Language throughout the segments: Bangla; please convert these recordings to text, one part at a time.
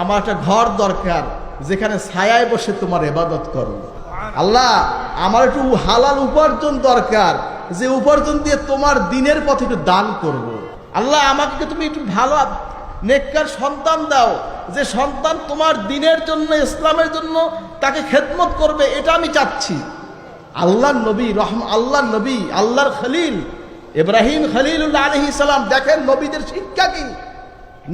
আমার একটা ঘর দরকার যেখানে ছায়ায় বসে তোমার ইবাদত করব। আল্লাহ আমার একটু হালাল উপার্জন দরকার, যে উপার্জন দিয়ে তোমার দিনের পথে একটু দান করব। আল্লাহ আমাকে তুমি একটু ভালো নেককার সন্তান দাও, যে সন্তান তোমার দিনের জন্য, ইসলামের জন্য তাকে খেদমত করবে, এটা আমি চাচ্ছি। আল্লাহর নবী আল্লাহর নবী, আল্লাহর খলিল ইব্রাহিম খলিলুল্লাহ আলাইহিস সালাম, দেখেন নবীদের শিক্ষা কি,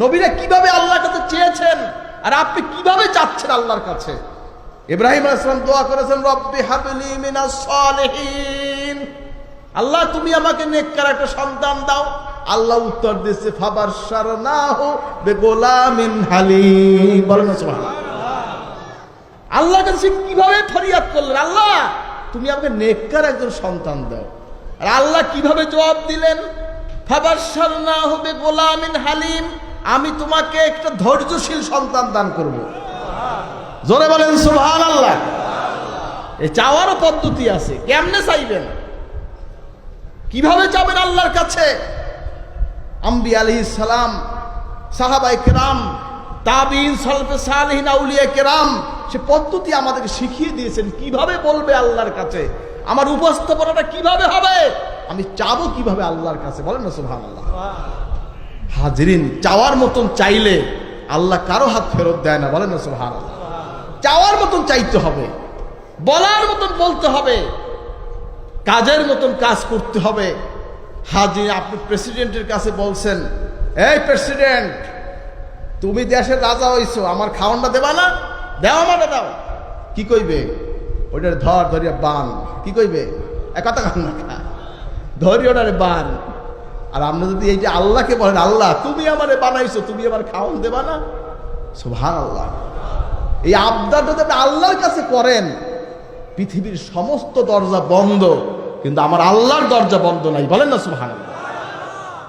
নবীরা কিভাবে আল্লাহর কাছে চেয়েছেন আর আপনি কিভাবে চাচ্ছেন আল্লাহর কাছে। ইব্রাহিম আলাইহিস সালাম দোয়া করেছেন, রব্বি হাবলি মিনাস সালিহিন, আল্লাহ তুমি আমাকে নেককার একটা সন্তান দাও। আল্লাহ উত্তর দিয়েছে, ফাবাশশারনাহু বিগুলামিন হালিম। বলেন সুবহানাল্লাহ। আল্লাহর কাছে কিভাবে ফরিয়াদ করলেন, আল্লাহ তুমি আমাকে নেককার একজন সন্তান দাও। আর আল্লাহ কিভাবে জবাব দিলেন, ফাবাশশারনাহু বিগুলামিন হালিম, আমি তোমাকে একটা ধৈর্যশীল সন্তান দান করব। জোরে বলেন সুবহানাল্লাহ। এই চাওয়ারও পদ্ধতি আছে, কেমনে চাইবেন, কিভাবে যাবেন আল্লাহর কাছে। আম্বিয়া আলাইহিস সালাম, সাহাবায়ে কেরাম, তাবিঈন, সালফে সালেহিন, আউলিয়া কেরাম সে পদ্ধতি আমাদেরকে শিখিয়ে দিয়েছেন কিভাবে বলবে আল্লাহর কাছে, আমার উপস্থাপনাটা কিভাবে হবে, আমি চাবো কিভাবে আল্লাহর কাছে। বলেন না সুবহানাল্লাহ। হাজিরিন, চাওয়ার মতন চাইলে আল্লাহ কারো হাত ফেরত দেয় না। বলেন না সুবহানাল্লাহ। চাওয়ার মতন চাইতে হবে, বলার মতন বলতে হবে, কাজের মতন কাজ করতে হবে। হাজির, আপনি প্রেসিডেন্টের কাছে বলছেন, এই প্রেসিডেন্ট তুমি দেশের রাজা হইছো, আমার খাওয়ানটা দেবা না, দেওয়া মানে দাও। কি কইবে, ওইটার ধরিয়া বান। কি কইবে, কথা কান না, ধরি ওটারে বান। আর আমরা যদি এই যে আল্লাহকে বলেন, আল্লাহ তুমি আমারে বানাইছো, তুমি আমার খাওয়ান দেবা না, সুবহানাল্লাহ। এই আবদারটা যদি আপনি আল্লাহর কাছে করেন, পৃথিবীর সমস্ত দরজা বন্ধ, কিন্তু আমার আল্লাহর দরজা বন্ধ নাই। বলেন না সুবহানাল্লাহ।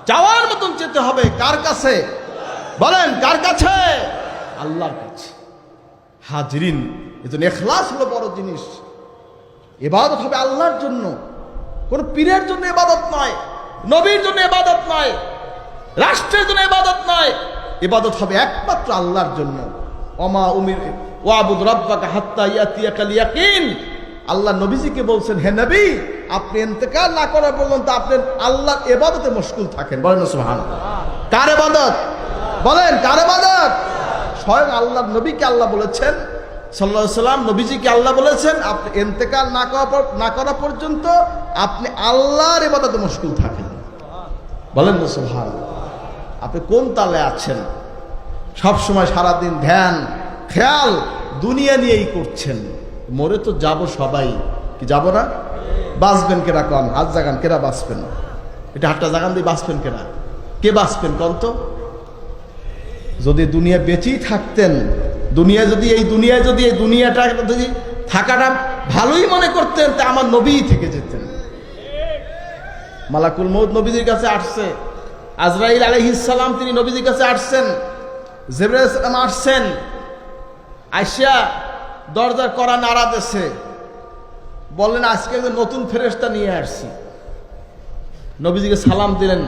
চাওয়ার মতন যেতে হবে কার কাছে, বলেন কার কাছে, আল্লাহর কাছে। হাজিরিন, এজন্য ইখলাস হলো বড় জিনিস। ইবাদত হবে আল্লাহর জন্য, কোন পীরের জন্য ইবাদত নয়, নবীর জন্য ইবাদত নয়, রাষ্ট্রের জন্য ইবাদত নয়। ইবাদত হবে একমাত্র আল্লাহর জন্য। ওমা উমির ওয়াবুদ রাব্বাকা হাত্তা ইয়াতিয়াকাল ইয়াকিন। আল্লাহ নবীজিকে বলছেন, হে নবী আপনি ইন্তেকাল না করা পর্যন্ত আপনি আল্লাহর ইবাদতে মশগুল থাকেন। বলেন সুবহানাল্লাহ। কার ইবাদত, বলেন কার ইবাদত? স্বয়ং আল্লাহর নবীকে আল্লাহ বলেছেন, সাল্লাল্লাহু আলাইহি সাল্লাম নবীজিকে আল্লাহ বলেছেন, আপনি ইন্তেকাল না করা পর্যন্ত আপনি আল্লাহর ইবাদতে মশগুল থাকেন। বলেন সুবহানাল্লাহ। আপনি কোন তালে আছেন? সব সময় সারাদিন ধ্যান খেয়াল দুনিয়া নিয়েই করছেন। মরে তো যাব সবাই, কি যাব না? বাঁচবেন কেরা কন? হাত জাগান, কেরা বাঁচবেন? এটা হাতটা জাগান দিয়ে বাঁচবেন কেরা? কে বাঁচবেন কন তো? যদি দুনিয়া বেঁচেই থাকতেন, এই দুনিয়াটা যদি থাকাটা ভালোই মনে করতেন, তা আমার নবী থেকে যেতেন। মালাকুল মউত নবীজির কাছে আসছে, আজরাইল আলাইহিস সালাম তিনি নবীজির কাছে আসছেন, জিবরাইল আলাইহিস সালাম আসছেন, আইসা দরজার কড়া নাড়া দিয়েছে, বললেন আজকে নতুন ফেরেশতা নিয়ে আসছি। নবীজিকে সালাম দিলেন,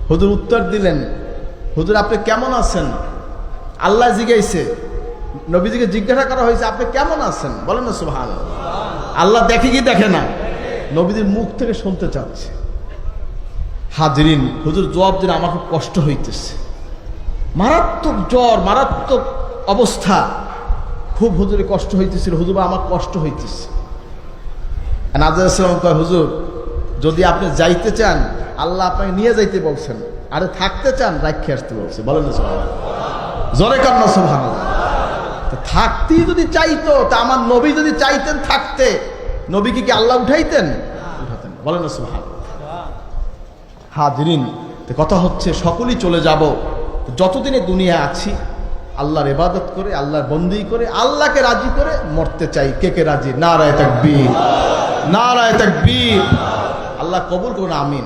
হুজুর উত্তর দিলেন, হুজুর আপনি কেমন আছেন? আল্লাহ জিজ্ঞাসে, নবীজিকে জিজ্ঞাসা করা হয়েছে আপনি কেমন আছেন? বলেন না সুবহানাল্লাহ। আল্লাহ দেখে কি দেখে না? নবীজির মুখ থেকে শুনতে চাচ্ছে। হাজিরিন, হুজুর জবাব দিন, আমার খুব কষ্ট হইতেছে, মারাত্মক জ্বর, মারাত্মক অবস্থা, খুব হুজুরের কষ্ট হইতেছিল। হুজুর আমার কষ্ট হইতেছে। নাজাম কয়, হুজুর যদি আপনি যাইতে চান আল্লাহ আপনাকে নিয়ে যাইতে বলছেন, আরে থাকতে চান রাখে আসতে বলছে। বলেন না সুবহানাল্লাহ। জোরে কান না সুবহানাল্লাহ। থাকতেই যদি চাইতো, তা আমার নবী যদি চাইতেন থাকতে, নবীকে কি আল্লাহ উঠাইতেন? উঠাতেন। বলেন না সুবহানাল্লাহ। হাজিরিন, কথা হচ্ছে সকলেই চলে যাব, যতদিনে দুনিয়া আছি আল্লাহর ইবাদত করে, আল্লাহর বন্দি করে, আল্লাহকে রাজি করে মরতে চাই। কে কে রাজি? নারায়ে তাকবীর, নারায়ে তাকবীর। আল্লাহ কবুল করুন, আমিন।